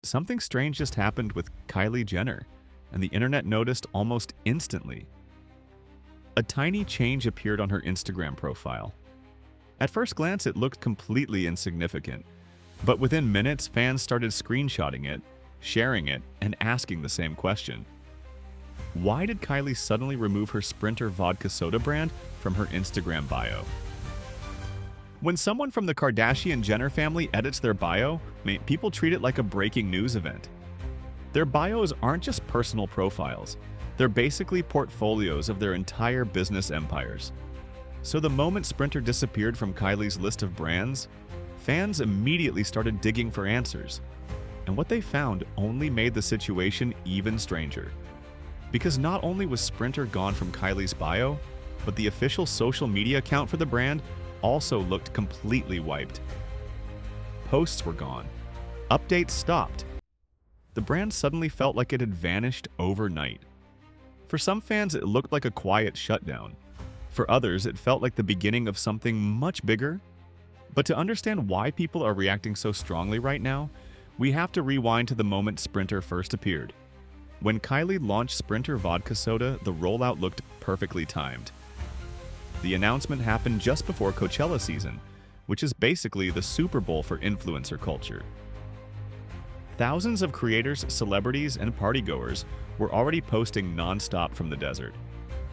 Something strange just happened with Kylie Jenner, and the internet noticed almost instantly. A tiny change appeared on her Instagram profile. At first glance, it looked completely insignificant, but within minutes, fans started screenshotting it, sharing it, and asking the same question. Why did Kylie suddenly remove her Sprinter vodka soda brand from her Instagram bio? When someone from the Kardashian Jenner family edits their bio, people treat it like a breaking news event. Their bios aren't just personal profiles. They're basically portfolios of their entire business empires. So the moment Sprinter disappeared from Kylie's list of brands, fans immediately started digging for answers. And what they found only made the situation even stranger. Because not only was Sprinter gone from Kylie's bio, but the official social media account for the brand also looked completely wiped. Posts were gone. Updates stopped. The brand suddenly felt like it had vanished overnight. For some fans, it looked like a quiet shutdown. For others, it felt like the beginning of something much bigger. But to understand why people are reacting so strongly right now, we have to rewind to the moment Sprinter first appeared. When Kylie launched Sprinter Vodka Soda, the rollout looked perfectly timed. The announcement happened just before Coachella season, which is basically the Super Bowl for influencer culture. Thousands of creators, celebrities, and partygoers were already posting non-stop from the desert,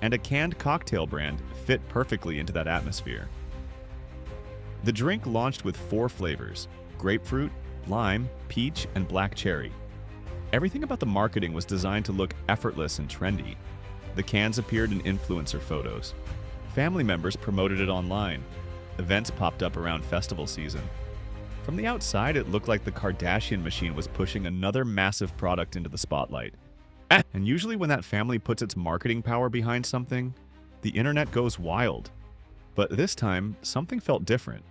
and a canned cocktail brand fit perfectly into that atmosphere. The drink launched with 4 flavors: grapefruit, lime, peach, and black cherry. Everything about the marketing was designed to look effortless and trendy. The cans appeared in influencer photos. Family members promoted it online. Events popped up around festival season. From the outside, it looked like the Kardashian machine was pushing another massive product into the spotlight. And usually when that family puts its marketing power behind something, the internet goes wild. But this time, something felt different.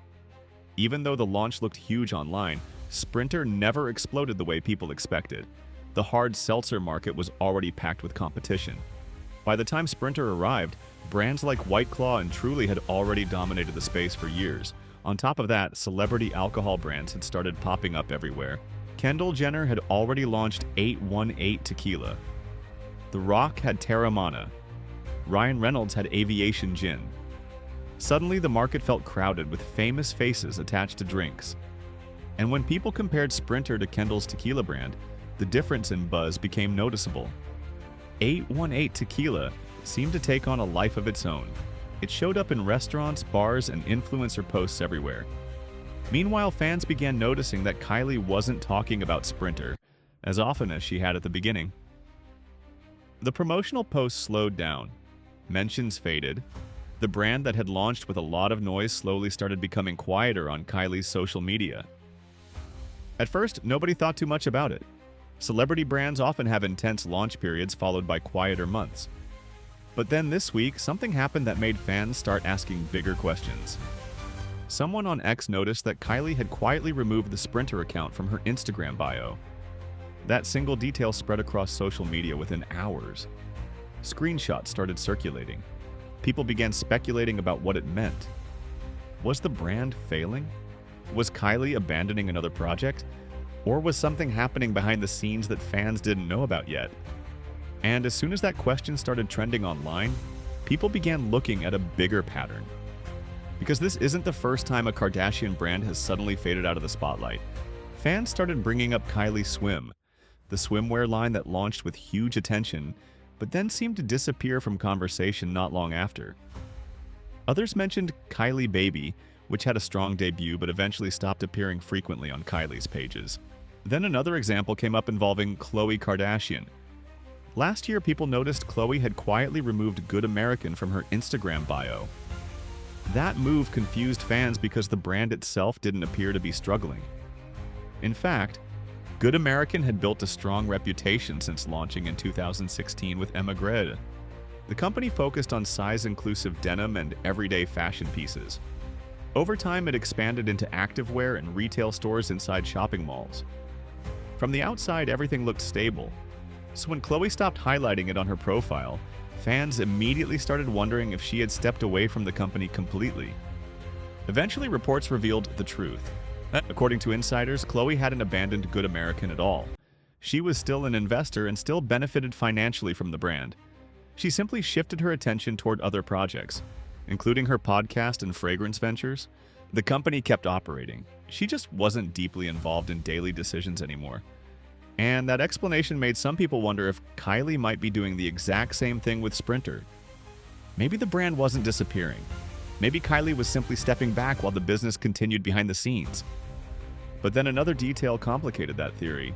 Even though the launch looked huge online, Sprinter never exploded the way people expected. The hard seltzer market was already packed with competition. By the time Sprinter arrived, brands like White Claw and Truly had already dominated the space for years. On top of that, celebrity alcohol brands had started popping up everywhere. Kendall Jenner had already launched 818 Tequila. The Rock had Terramana. Ryan Reynolds had Aviation Gin. Suddenly, the market felt crowded with famous faces attached to drinks. And when people compared Sprinter to Kendall's tequila brand, the difference in buzz became noticeable. 818 Tequila seemed to take on a life of its own. It showed up in restaurants, bars, and influencer posts everywhere. Meanwhile, fans began noticing that Kylie wasn't talking about Sprinter as often as she had at the beginning. The promotional posts slowed down. Mentions faded. The brand that had launched with a lot of noise slowly started becoming quieter on Kylie's social media. At first, nobody thought too much about it. Celebrity brands often have intense launch periods followed by quieter months. But then this week, something happened that made fans start asking bigger questions. Someone on X noticed that Kylie had quietly removed the Sprinter account from her Instagram bio. That single detail spread across social media within hours. Screenshots started circulating. People began speculating about what it meant. Was the brand failing? Was Kylie abandoning another project? Or was something happening behind the scenes that fans didn't know about yet? And as soon as that question started trending online, people began looking at a bigger pattern. Because this isn't the first time a Kardashian brand has suddenly faded out of the spotlight. Fans started bringing up Kylie Swim, the swimwear line that launched with huge attention, but then seemed to disappear from conversation not long after. Others mentioned Kylie Baby, which had a strong debut but eventually stopped appearing frequently on Kylie's pages. Then another example came up involving Khloe Kardashian. Last year, people noticed Khloe had quietly removed Good American from her Instagram bio. That move confused fans because the brand itself didn't appear to be struggling. In fact, Good American had built a strong reputation since launching in 2016 with Emma Grede. The company focused on size-inclusive denim and everyday fashion pieces. Over time, it expanded into activewear and retail stores inside shopping malls. From the outside, everything looked stable. So when Khloe stopped highlighting it on her profile, fans immediately started wondering if she had stepped away from the company completely. Eventually, reports revealed the truth. According to insiders, Khloe hadn't abandoned Good American at all. She was still an investor and still benefited financially from the brand. She simply shifted her attention toward other projects, including her podcast and fragrance ventures. The company kept operating. She just wasn't deeply involved in daily decisions anymore. And that explanation made some people wonder if Kylie might be doing the exact same thing with Sprinter. Maybe the brand wasn't disappearing. Maybe Kylie was simply stepping back while the business continued behind the scenes. But then another detail complicated that theory.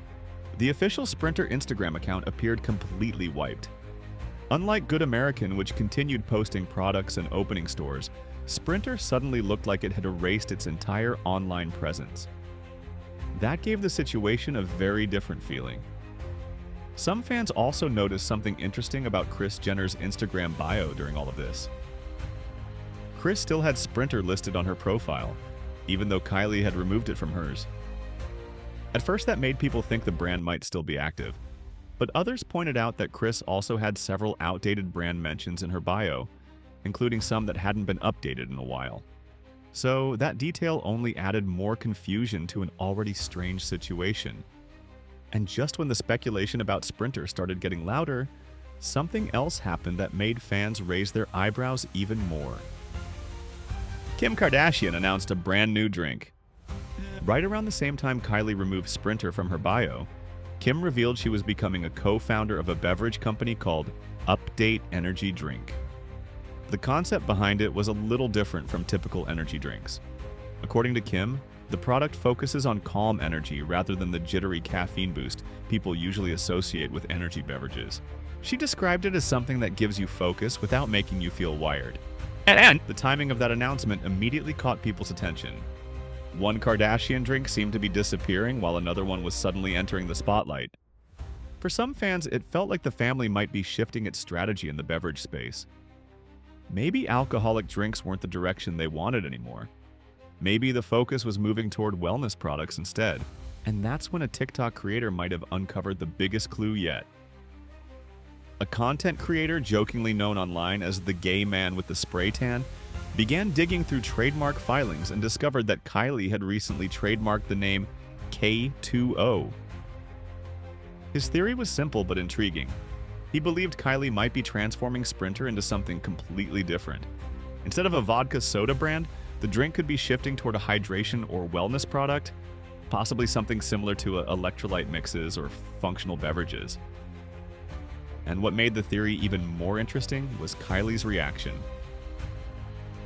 The official Sprinter Instagram account appeared completely wiped. Unlike Good American, which continued posting products and opening stores, Sprinter suddenly looked like it had erased its entire online presence. That gave the situation a very different feeling. Some fans also noticed something interesting about Kris Jenner's Instagram bio during all of this. Kris still had Sprinter listed on her profile, even though Kylie had removed it from hers. At first, that made people think the brand might still be active, but others pointed out that Kris also had several outdated brand mentions in her bio, including some that hadn't been updated in a while. So that detail only added more confusion to an already strange situation. And just when the speculation about Sprinter started getting louder, something else happened that made fans raise their eyebrows even more. Kim Kardashian announced a brand new drink. Right around the same time Kylie removed Sprinter from her bio, Kim revealed she was becoming a co-founder of a beverage company called Update Energy Drink. The concept behind it was a little different from typical energy drinks. According to Kim, the product focuses on calm energy rather than the jittery caffeine boost people usually associate with energy beverages. She described it as something that gives you focus without making you feel wired. And the timing of that announcement immediately caught people's attention. One Kardashian drink seemed to be disappearing while another one was suddenly entering the spotlight. For some fans, it felt like the family might be shifting its strategy in the beverage space. Maybe alcoholic drinks weren't the direction they wanted anymore. Maybe the focus was moving toward wellness products instead. And that's when a TikTok creator might have uncovered the biggest clue yet. A content creator jokingly known online as the gay man with the spray tan began digging through trademark filings and discovered that Kylie had recently trademarked the name K2O. His theory was simple but intriguing. He believed Kylie might be transforming Sprinter into something completely different. Instead of a vodka soda brand, the drink could be shifting toward a hydration or wellness product, possibly something similar to electrolyte mixes or functional beverages. And what made the theory even more interesting was Kylie's reaction.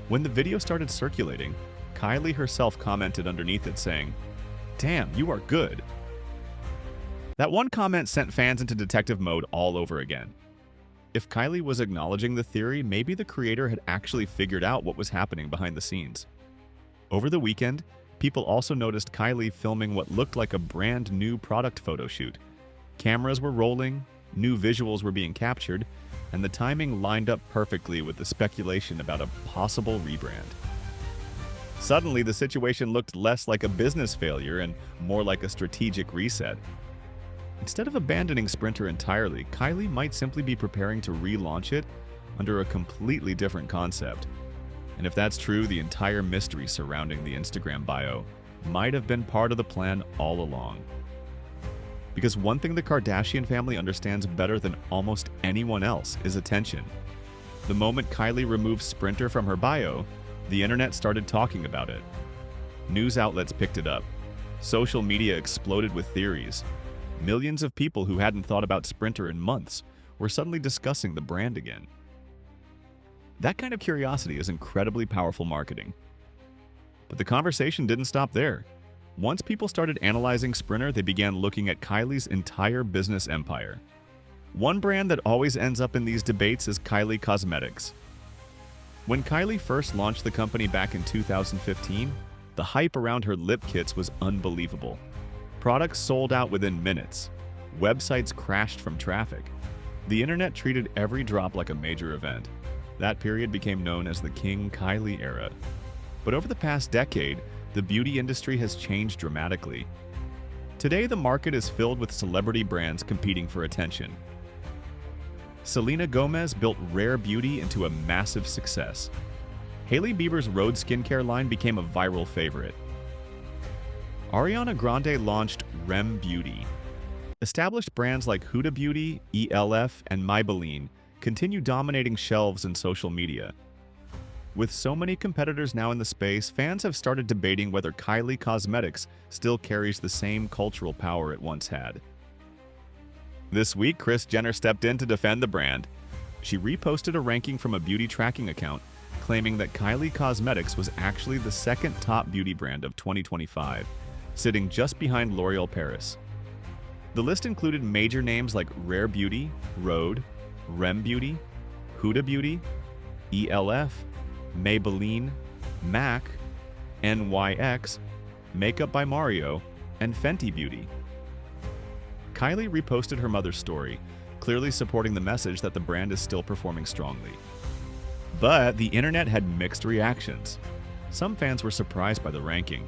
When the video started circulating, Kylie herself commented underneath it saying, "Damn, you are good." That one comment sent fans into detective mode all over again. If Kylie was acknowledging the theory, maybe the creator had actually figured out what was happening behind the scenes. Over the weekend, people also noticed Kylie filming what looked like a brand new product photo shoot. Cameras were rolling, new visuals were being captured, and the timing lined up perfectly with the speculation about a possible rebrand. Suddenly, the situation looked less like a business failure and more like a strategic reset. Instead of abandoning Sprinter entirely, Kylie might simply be preparing to relaunch it under a completely different concept. And if that's true, the entire mystery surrounding the Instagram bio might have been part of the plan all along. Because one thing the Kardashian family understands better than almost anyone else is attention. The moment Kylie removed Sprinter from her bio, the internet started talking about it. News outlets picked it up. Social media exploded with theories. Millions of people who hadn't thought about Sprinter in months were suddenly discussing the brand again. That kind of curiosity is incredibly powerful marketing. But the conversation didn't stop there. Once people started analyzing Sprinter, they began looking at Kylie's entire business empire. One brand that always ends up in these debates is Kylie Cosmetics. When Kylie first launched the company back in 2015, the hype around her lip kits was unbelievable. Products sold out within minutes. Websites crashed from traffic. The internet treated every drop like a major event. That period became known as the King Kylie era. But over the past decade, the beauty industry has changed dramatically. Today, the market is filled with celebrity brands competing for attention. Selena Gomez built rare beauty into a massive success. Hailey Bieber's Rhode skincare line became a viral favorite. Ariana Grande launched Rem Beauty. Established brands like Huda Beauty, ELF, and Maybelline continue dominating shelves in social media. With so many competitors now in the space, fans have started debating whether Kylie Cosmetics still carries the same cultural power it once had. This week, Kris Jenner stepped in to defend the brand. She reposted a ranking from a beauty tracking account, claiming that Kylie Cosmetics was actually the second top beauty brand of 2025, sitting just behind L'Oréal Paris. The list included major names like Rare Beauty, Rhode, Rem Beauty, Huda Beauty, ELF, Maybelline, MAC, NYX, Makeup by Mario, and Fenty Beauty. Kylie reposted her mother's story, clearly supporting the message that the brand is still performing strongly. But the internet had mixed reactions. Some fans were surprised by the ranking.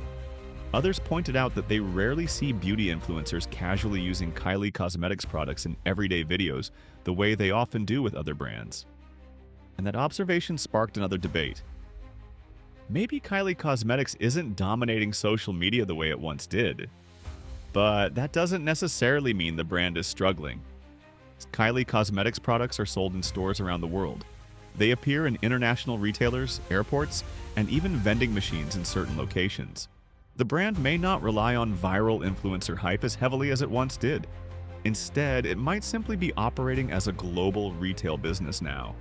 Others pointed out that they rarely see beauty influencers casually using Kylie Cosmetics products in everyday videos the way they often do with other brands. And that observation sparked another debate. Maybe Kylie Cosmetics isn't dominating social media the way it once did. But that doesn't necessarily mean the brand is struggling. Kylie Cosmetics products are sold in stores around the world. They appear in international retailers, airports, and even vending machines in certain locations. The brand may not rely on viral influencer hype as heavily as it once did. Instead, it might simply be operating as a global retail business now.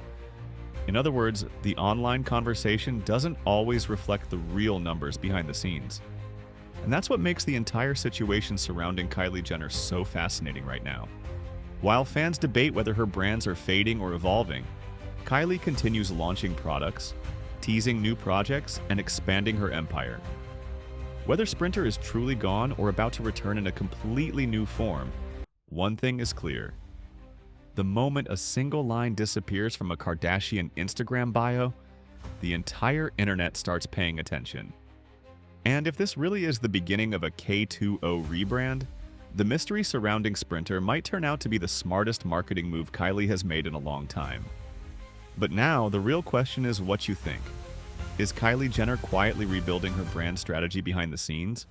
In other words, the online conversation doesn't always reflect the real numbers behind the scenes. And that's what makes the entire situation surrounding Kylie Jenner so fascinating right now. While fans debate whether her brands are fading or evolving, Kylie continues launching products, teasing new projects, and expanding her empire. Whether Sprinter is truly gone or about to return in a completely new form, one thing is clear. The moment a single line disappears from a Kardashian Instagram bio, the entire internet starts paying attention. And if this really is the beginning of a K2O rebrand, the mystery surrounding Sprinter might turn out to be the smartest marketing move Kylie has made in a long time. But now, the real question is what you think. Is Kylie Jenner quietly rebuilding her brand strategy behind the scenes?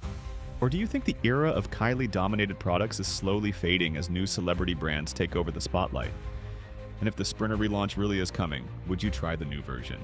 Or do you think the era of Kylie-dominated products is slowly fading as new celebrity brands take over the spotlight? And if the Sprinter relaunch really is coming, would you try the new version?